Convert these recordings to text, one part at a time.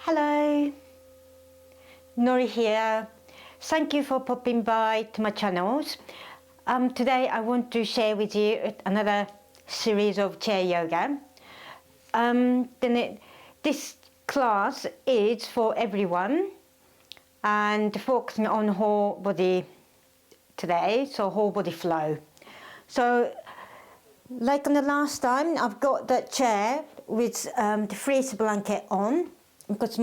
Hello, Nori here. Thank you for popping by to my channels. Today I want to share with you another series of chair yoga. This class is for everyone and focusing on whole body today, so whole body flow. So like on the last time, I've got that chair with the fleece blanket on because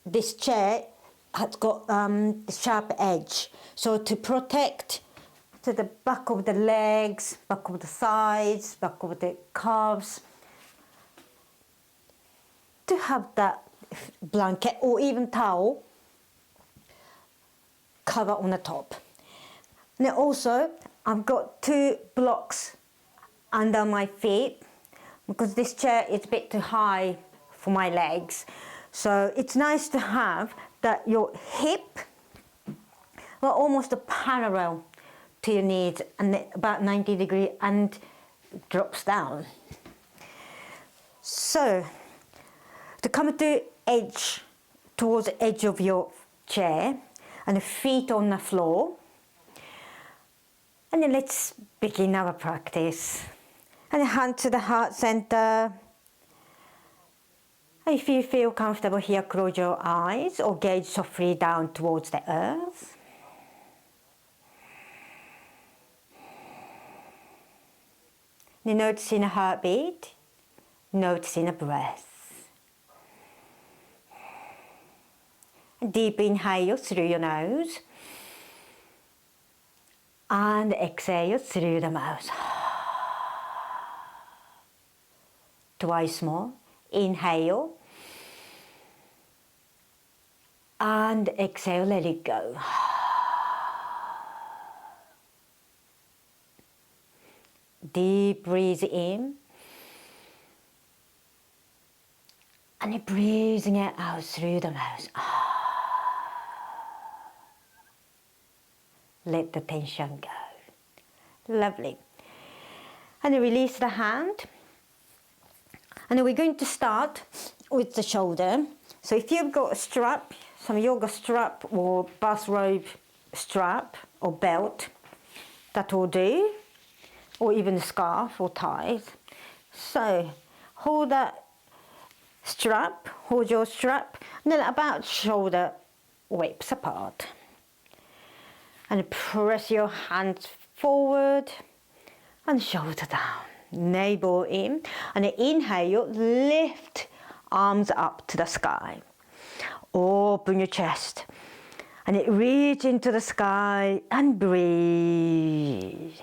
this chair has got the sharp edge. So to protect to the back of the legs, back of the thighs, back of the calves, to have that blanket or even towel cover on the top. And then also I've got 2 blocks under my feet because this chair is a bit too high for my legs. So it's nice to have that your hip are almost parallel to your knees and about 90 degrees and drops down. So to come to edge, towards the edge of your chair and the feet on the floor. And then let's begin our practice. And hand to the heart center. If you feel comfortable here, close your eyes or gaze softly down towards the earth. Then noticing a heartbeat, noticing a breath. Deep inhale through your nose and exhale through the mouth. Twice more. Inhale and exhale, let it go. Deep breathe in and breathing it out through the mouth. Let the tension go. Lovely. And release the hand. And we're going to start with the shoulder. So if you've got a strap, some yoga strap or bathrobe strap or belt, that will do. Or even a scarf or ties. So hold that strap, hold your strap, and then about shoulder widths apart. And press your hands forward and shoulder down. Navel in, and inhale, lift arms up to the sky. Open your chest and reach into the sky and breathe.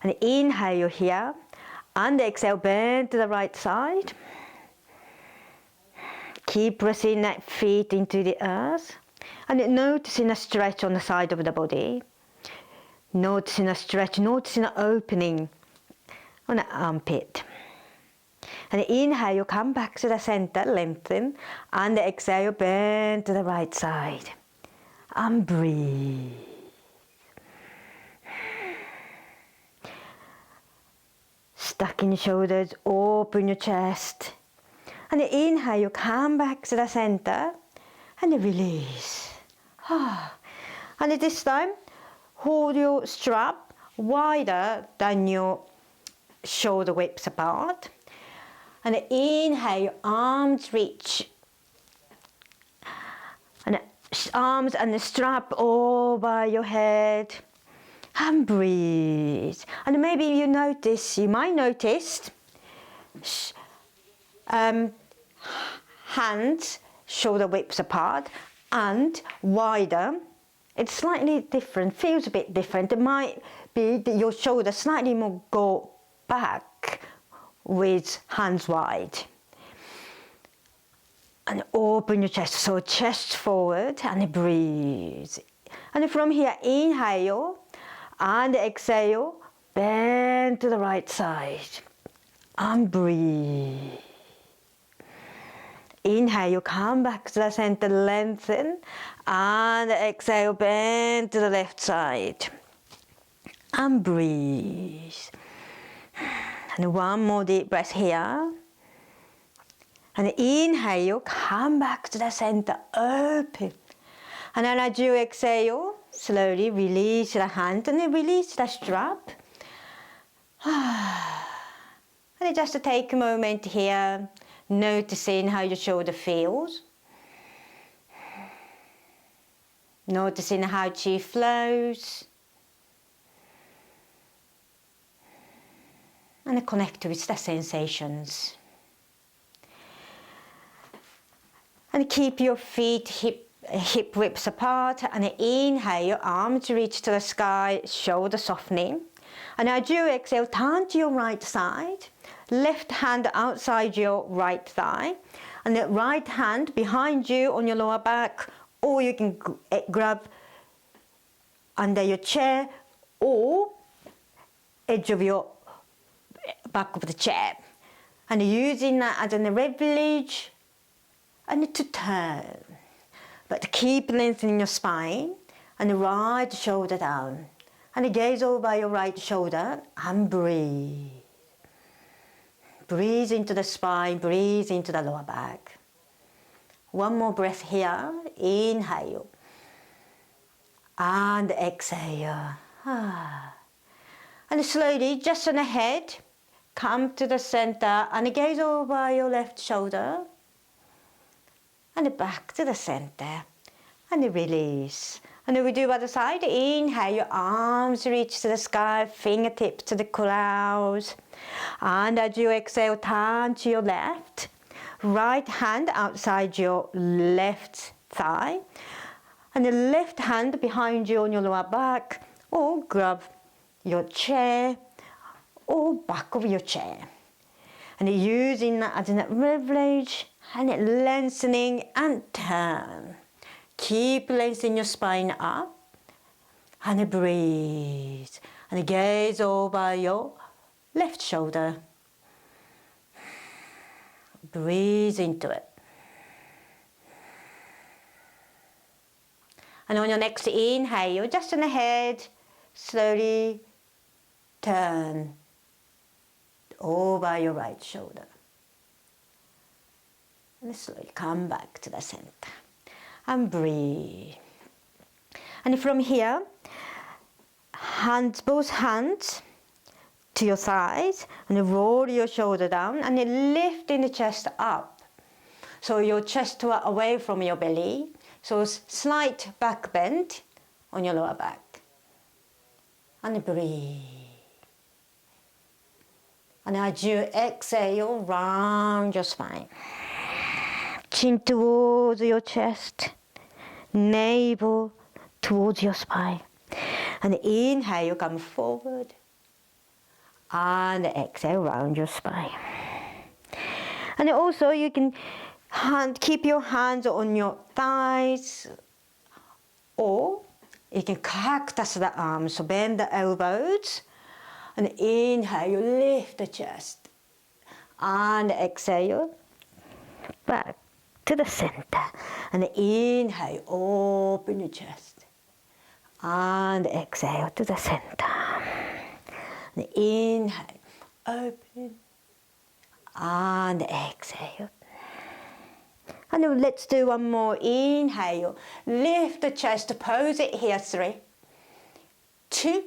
And inhale here and exhale, bend to the right side. Keep pressing that feet into the earth and noticing a stretch on the side of the body. Noticing a stretch, noticing an opening on the armpit. And inhale, come back to the center, lengthen, and exhale, bend to the right side. And breathe. Stacking your shoulders, open your chest. And inhale, come back to the center, and release. And this time, hold your strap wider than your shoulder widths apart, and inhale, arms reach, and arms and the strap over your head, and breathe. And maybe you might notice hands shoulder widths apart and wider. It's slightly different, feels a bit different. It might be that your shoulder slightly more go back with hands wide. And open your chest, so chest forward and breathe. And from here, inhale and exhale, bend to the right side and breathe. Inhale, come back to the center, lengthen, and exhale, bend to the left side and breathe. And one more deep breath here. And inhale, come back to the center, open. And then as you exhale, slowly release the hand and then release the strap. And just take a moment here, noticing how your shoulder feels. Noticing how chi flows. And connect with the sensations. And keep your feet hip widths apart. And inhale, arms reach to the sky, shoulder softening. And as you exhale, turn to your right side. Left hand outside your right thigh. And the right hand behind you on your lower back. Or you can grab under your chair or edge of your back of the chair. And using that as a leverage and to turn. But keep lengthening your spine and the right shoulder down. And gaze over your right shoulder and breathe. Breathe into the spine, breathe into the lower back. One more breath here. Inhale. And exhale. And slowly, just on the head, come to the center and gaze over your left shoulder. And back to the center. And release. And we do other side. Inhale, your arms reach to the sky, fingertips to the clouds. And as you exhale, turn to your left. Right hand outside your left thigh. And the left hand behind you on your lower back. Or grab your chair or back of your chair. And using that as a leverage and lengthening and turn. Keep lengthening your spine up and breathe. And gaze over your left shoulder. Breathe into it. And on your next inhale, just on the head, slowly turn over your right shoulder. And slowly come back to the center. And breathe. And from here, both hands to your thighs, and roll your shoulder down, and then lifting the chest up. So your chest away from your belly. So slight back bend on your lower back. And breathe. And as you exhale, round your spine. Chin towards your chest. Navel towards your spine. And inhale, come forward. And exhale, round your spine. And also you can keep your hands on your thighs. Or you can cactus the arms, so bend the elbows. And inhale, you lift the chest. And exhale, back to the center. And inhale, open your chest. And exhale to the center. And inhale, open. And exhale. And let's do one more. Inhale, lift the chest, pose it here. 3, 2,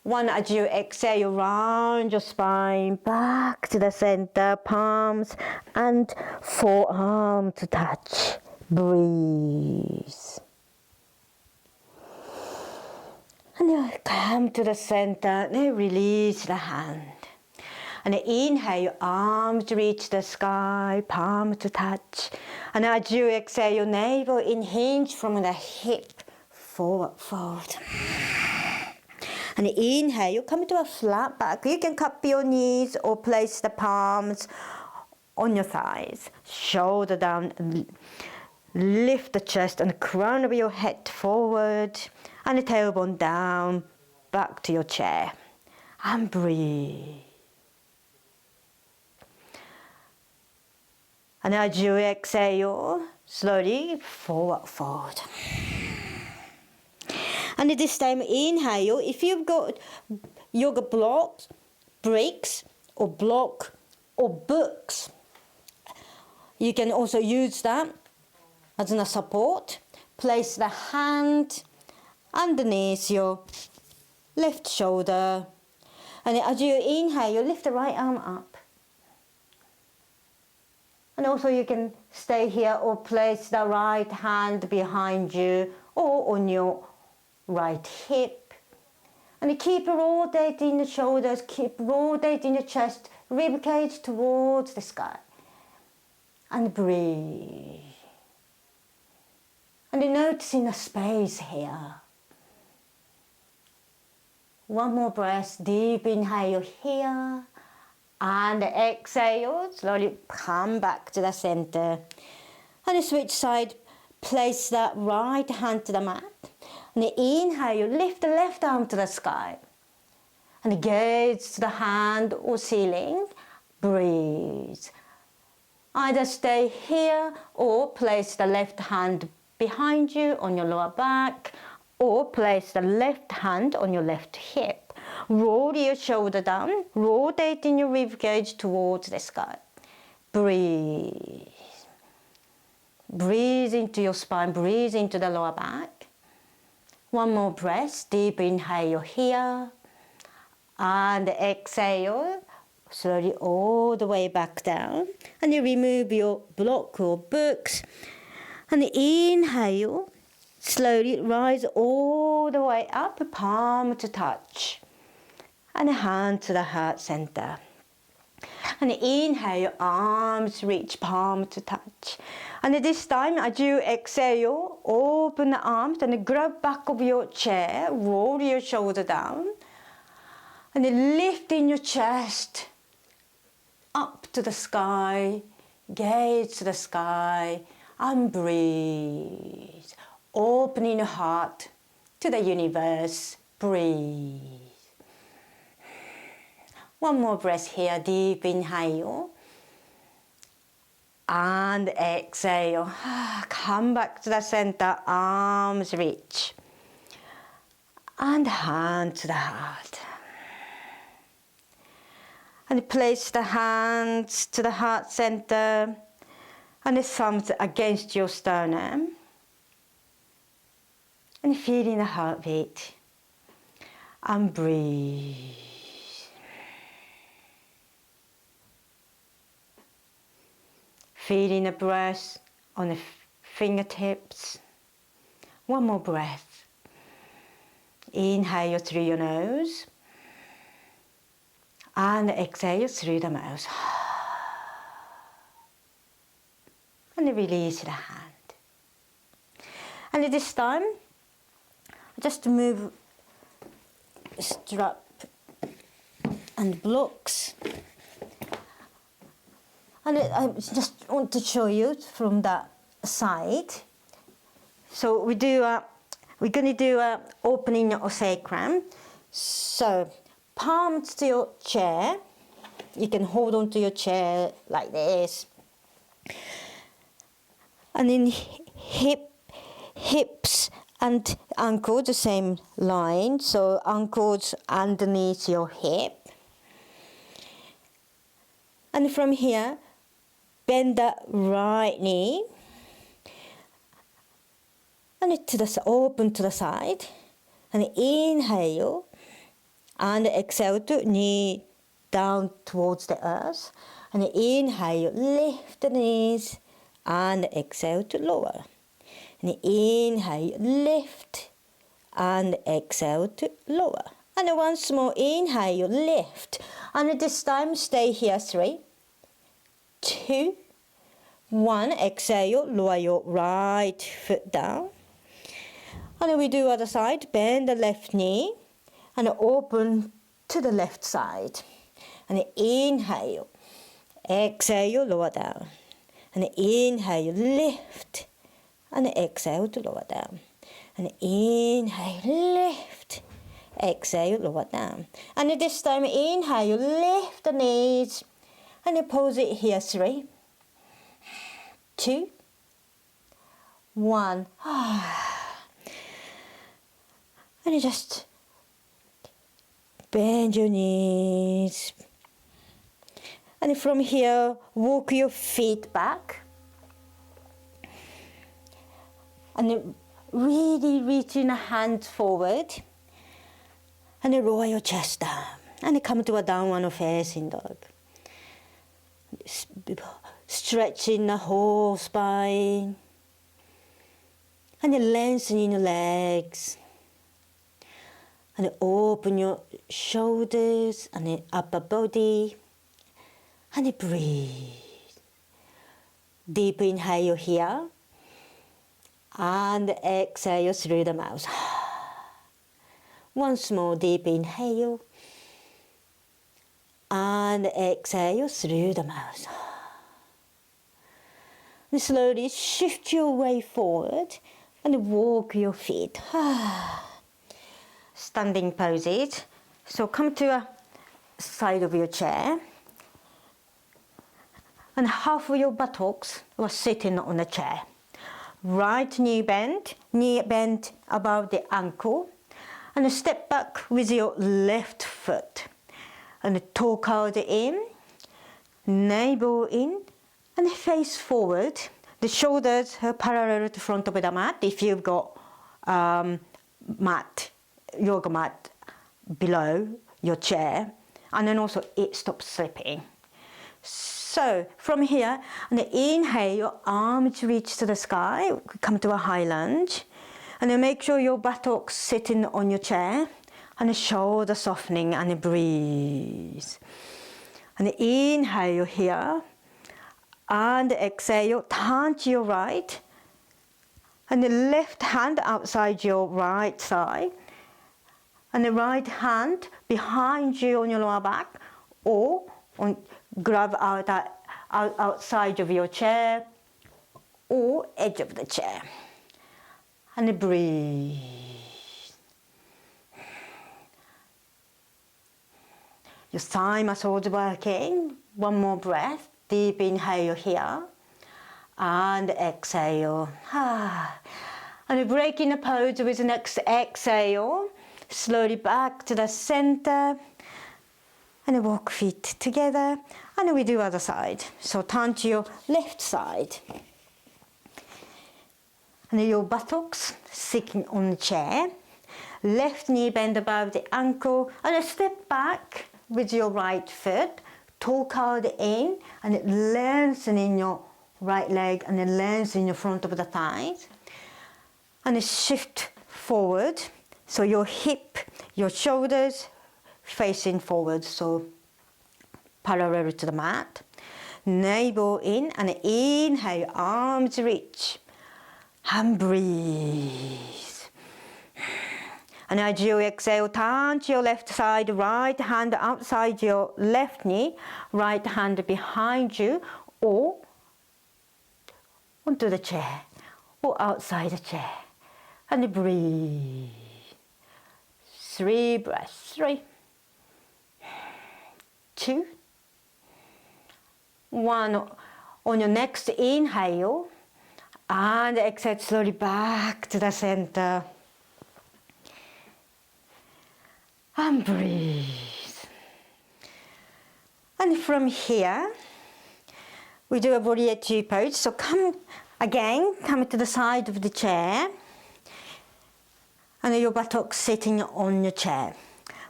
1. As you exhale, round your spine, back to the center, palms and forearm to touch. Breathe. And then come to the center, then release the hand. And inhale, arms reach the sky, palm to touch. And as you exhale, your navel hinge from the hip, forward fold. And inhale, you come to a flat back. You can cup your knees or place the palms on your thighs. Shoulder down, lift the chest and the crown of your head forward. And the tailbone down, back to your chair. And breathe. And as you exhale, slowly forward fold. And this time inhale, if you've got yoga blocks, breaks, or block, or books You can also use that as a support. Place the hand underneath your left shoulder. And as you inhale, you lift the right arm up. And also you can stay here or place the right hand behind you or on your right hip. And keep rotating the shoulders, keep rotating the chest, rib cage towards the sky. And breathe. And noticing the space here. One more breath, deep inhale here. And exhale, slowly come back to the center. And switch side, place the right hand to the mat. And inhale, lift the left arm to the sky. And gaze to the hand or ceiling. Breathe. Either stay here or place the left hand behind you on your lower back, or place the left hand on your left hip. Roll your shoulder down, rotating your rib cage towards the sky. Breathe. Breathe into your spine, breathe into the lower back. One more breath, deep inhale here. And exhale, slowly all the way back down. And you remove your block or books. And inhale, slowly rise all the way up, palm to touch. And hand to the heart center. And inhale, arms reach, palm to touch. And this time, as you exhale, open the arms and grab back of your chair, roll your shoulder down. And lift in your chest, up to the sky, gaze to the sky, and breathe. Opening your heart to the universe, breathe. One more breath here, deep inhale. And exhale. Come back to the center, arms reach. And hand to the heart. And place the hands to the heart center. And the thumbs against your sternum. And feeling the heartbeat. And breathe. Feeling the breath on the fingertips. One more breath. Inhale through your nose. And exhale through the mouth. And release the hand. And this time, just move strap and blocks. And I just want to show you from that side. So we're going to do a opening of sacrum. So palms to your chair. You can hold on to your chair like this. And then hips and ankles, the same line. So ankles underneath your hip. And from here, bend the right knee. And open to the side. And inhale. And exhale to knee down towards the earth. And inhale, lift the knees. And exhale to lower. And inhale, lift. And exhale to lower. And once more, inhale, lift. And this time, stay here, 3, 2, 1. Exhale, lower your right foot down. And we do other side, bend the left knee. And open to the left side. And inhale, exhale, lower down. And inhale, lift. And exhale to lower down. And inhale, lift. Exhale, lower down. And this time, inhale, lift the knees. And pause it here, 3, 2, 1. And just bend your knees. And from here, walk your feet back. And really reaching the hands forward. And lower your chest down. And come to a downward facing dog. Stretching the whole spine. And lengthening your legs. And open your shoulders and the upper body. And breathe. Deep inhale here. And exhale through the mouth. Once more, deep inhale. And exhale through the mouth. And slowly shift your weight forward and walk your feet. Standing poses. So come to a side of your chair. And half of your buttocks are sitting on the chair. Right knee bent above the ankle. And step back with your left foot. And toe curl in, navel in, and face forward. The shoulders are parallel to the front of the mat if you've got yoga mat below your chair. And then also it stops slipping. So from here, and inhale, your arms reach to the sky, come to a high lunge. And then make sure your buttocks sitting on your chair. And the shoulder softening and breathe. And inhale here. And exhale, turn to your right. And the left hand outside your right side. And the right hand behind you on your lower back. Or grab outside of your chair. Or edge of the chair. And breathe. Your thigh muscles working. One more breath. Deep inhale here. And exhale. And breaking the pose with the next exhale. Slowly back to the center. And walk feet together. And we do other side. So turn to your left side. And your buttocks sitting on the chair. Left knee bend above the ankle. And step back with your right foot. Toe curled in. And lengthening your right leg. And then lengthening your front of the thighs. And shift forward. So your hip, your shoulders facing forward. So parallel to the mat. Navel in. And inhale. Arms reach. And breathe. And as you exhale, turn to your left side, right hand outside your left knee, right hand behind you, or onto the chair, or outside the chair. And breathe. 3 breaths. 3, 2, 1. On your next inhale, and exhale slowly back to the center. And breathe. And from here, we do a warrior 2 pose. So come to the side of the chair. And your buttocks sitting on your chair.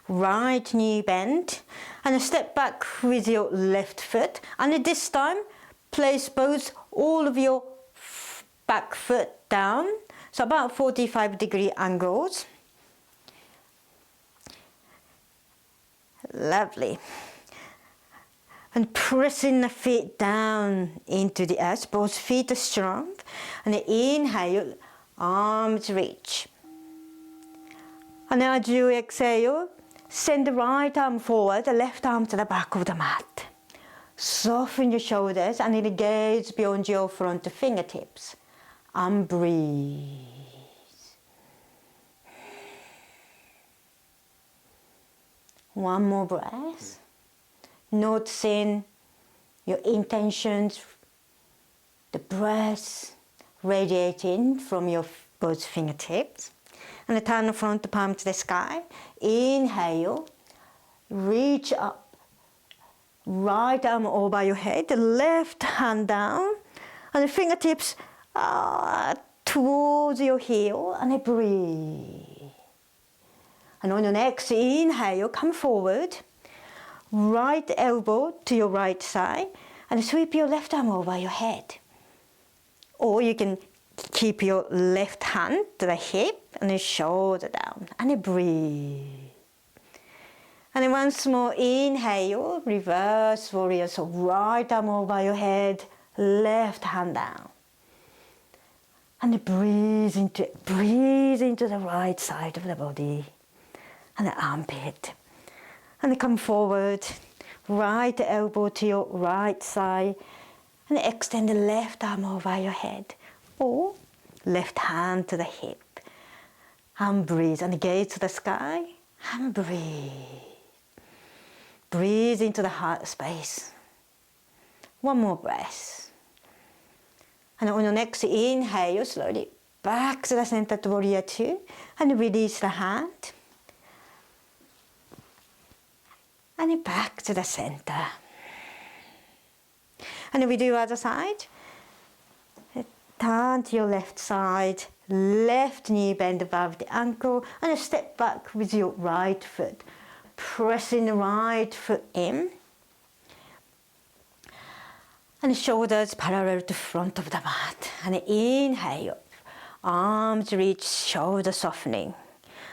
Right knee bent. And step back with your left foot. And this time, place all of your back foot down. So about 45-degree angles. Lovely. And pressing the feet down into the earth. Both feet are strong. And inhale, arms reach. And as you exhale, send the right arm forward, the left arm to the back of the mat. Soften your shoulders and then gaze beyond your front fingertips. And breathe. One more breath. Noticing your intentions, the breath radiating from your both fingertips. And turn the front palm to the sky. Inhale. Reach up. Right arm over your head. The left hand down. And the fingertips towards your heel and breathe. And on your next inhale, come forward. Right elbow to your right side and sweep your left arm over your head. Or you can keep your left hand to the hip and the shoulder down and breathe. And then once more, inhale, reverse warrior. So right arm over your head, left hand down. And breathe into the right side of the body and the armpit. And come forward, right elbow to your right side and extend the left arm over your head or left hand to the hip. And breathe and gaze to the sky and breathe. Breathe into the heart space. One more breath. And on your next inhale, slowly back to the center to warrior two and release the hand. And then back to the center. And then we do other side. Turn to your left side, left knee bend above the ankle, and step back with your right foot. Pressing the right foot in. And shoulders parallel to front of the mat. And inhale, arms reach, shoulder softening.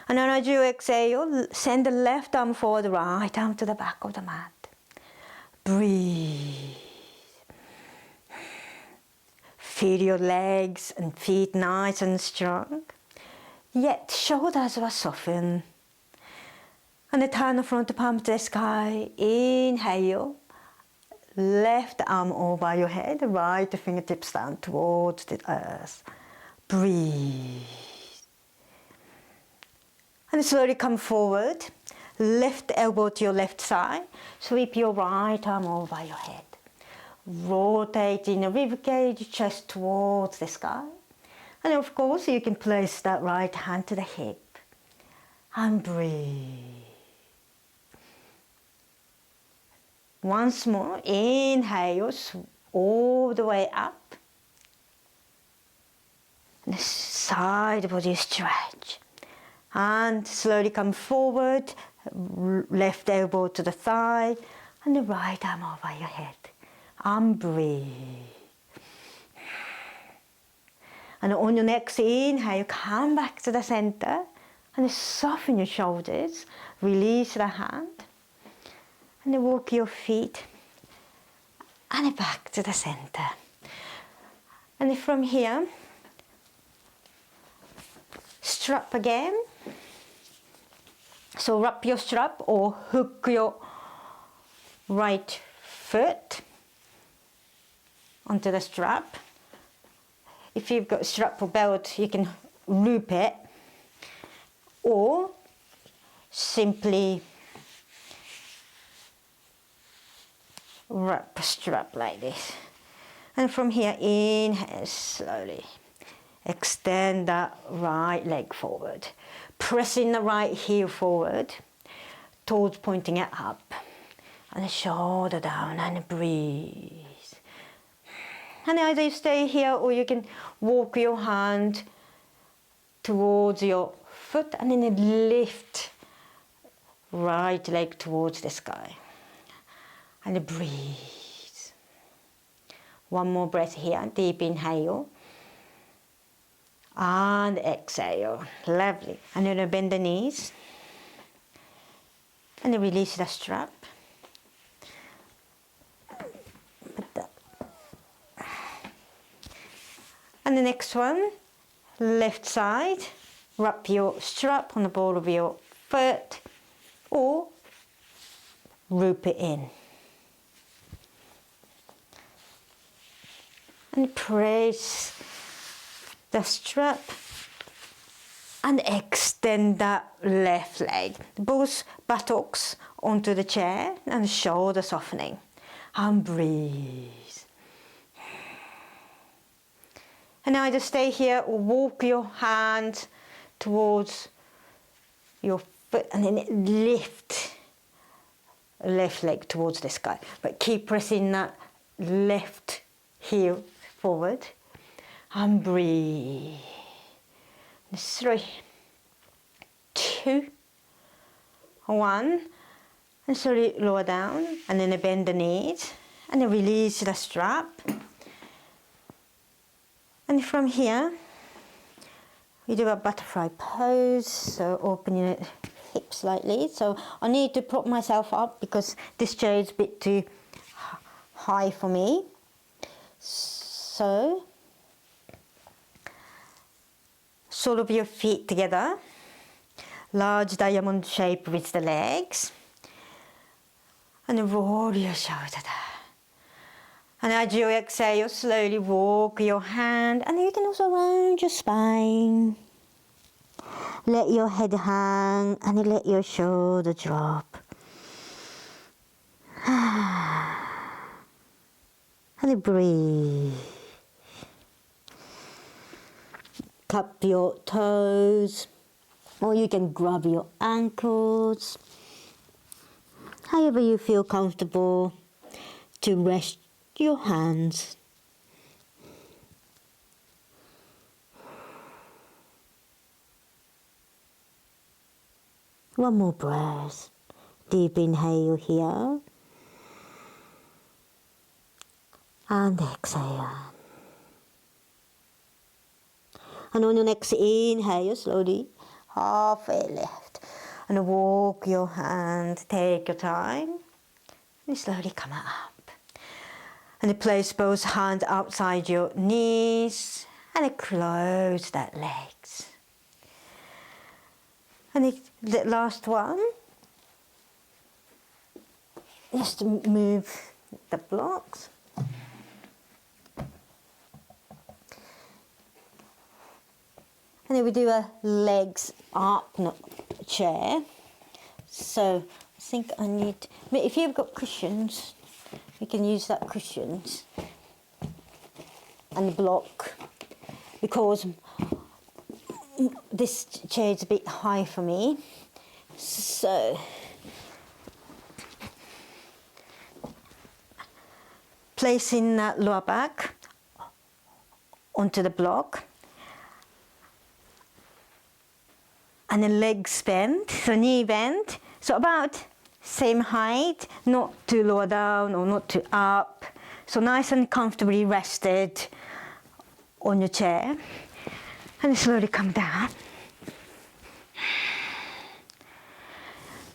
And then as you exhale, send the left arm forward, right arm to the back of the mat. Breathe. Feel your legs and feet nice and strong. Yet shoulders will soften. And then turn the front palm to the sky. Inhale. Left arm over your head, right fingertips down towards the earth. Breathe. And slowly come forward, left elbow to your left side, sweep your right arm over your head. Rotate in the ribcage, chest towards the sky. And of course you can place that right hand to the hip. And breathe. Once more, inhale all the way up. And the side body stretch. And slowly come forward, left elbow to the thigh, and the right arm over your head. And breathe. And on your next inhale, come back to the center, and soften your shoulders, release the hand, and then walk your feet, and back to the center. And from here, strap again. So wrap your strap or hook your right foot onto the strap. If you've got a strap or belt, you can loop it, or simply wrap a strap like this. And from here, inhale slowly. Extend that right leg forward. Pressing the right heel forward, toes pointing it up. And the shoulder down and breathe. And either you stay here or you can walk your hand towards your foot and then lift right leg towards the sky. And breathe. One more breath here, deep inhale. And exhale. Lovely. And then bend the knees. And then release the strap. And the next one, left side. Wrap your strap on the ball of your foot or loop it in. And press the strap and extend that left leg. Both buttocks onto the chair and shoulder softening. And breathe. And either stay here or walk your hand towards your foot and then lift left leg towards the sky. But keep pressing that left heel forward. and breathe. 3, 2, 1, and slowly lower down, and then bend the knees, and then release the strap. And from here, we do a butterfly pose, so opening the hips slightly. So I need to prop myself up because this chair is a bit too high for me. So, sole of your feet together, large diamond shape with the legs, and roll your shoulder down. And as you exhale, slowly walk your hand, and you can also round your spine. Let your head hang, and let your shoulder drop. And breathe. Cup your toes, or you can grab your ankles. However you feel comfortable to rest your hands. One more breath. Deep inhale here. And exhale. And on your next inhale, slowly, halfway left. And walk your hand, take your time. And slowly come up. And place both hands outside your knees. And close that legs. And the last one, just move the blocks. And then we do a legs up chair. So I think I need, if you've got cushions, you can use that cushions and block, because this chair is a bit high for me. So placing that lower back onto the block, and the legs bend, so knee bend, so about same height, not too lower down or not too up, so nice and comfortably rested on your chair. And slowly come down.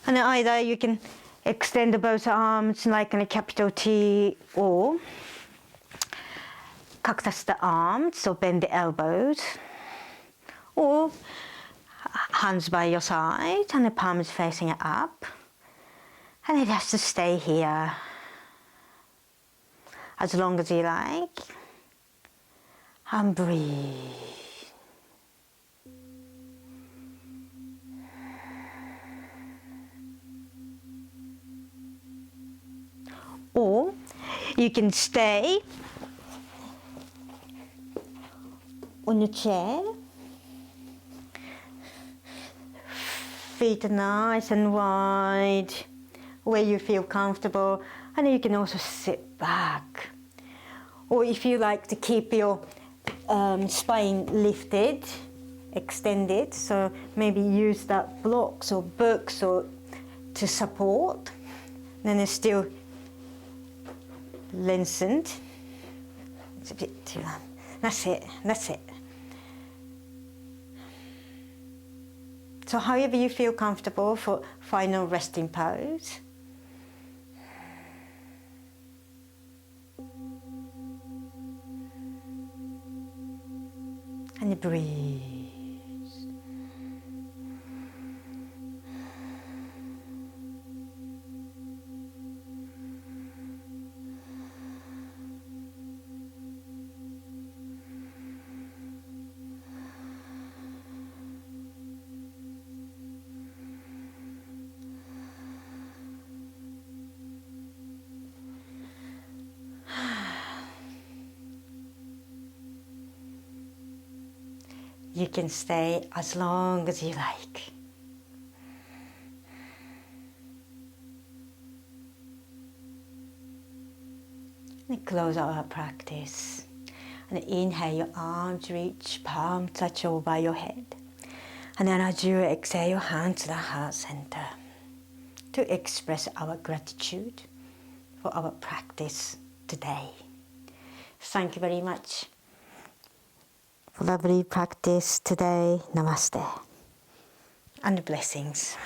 And either you can extend both arms like in a capital T, or cactus the arms, so bend the elbows, or hands by your side and the palms facing up. And it has to stay here as long as you like. And breathe. Or you can stay on your chair, feet are nice and wide, where you feel comfortable, and you can also sit back. Or if you like to keep your spine lifted, extended, so maybe use that blocks or books or to support, then it's still lengthened. It's a bit too long. That's it, that's it. So however you feel comfortable for final resting pose. And breathe. You can stay as long as you like. And close our practice. And inhale, your arms reach, palm touch over your head. And then as you exhale, your hand to the heart center to express our gratitude for our practice today. Thank you very much for lovely practice today. Namaste and blessings.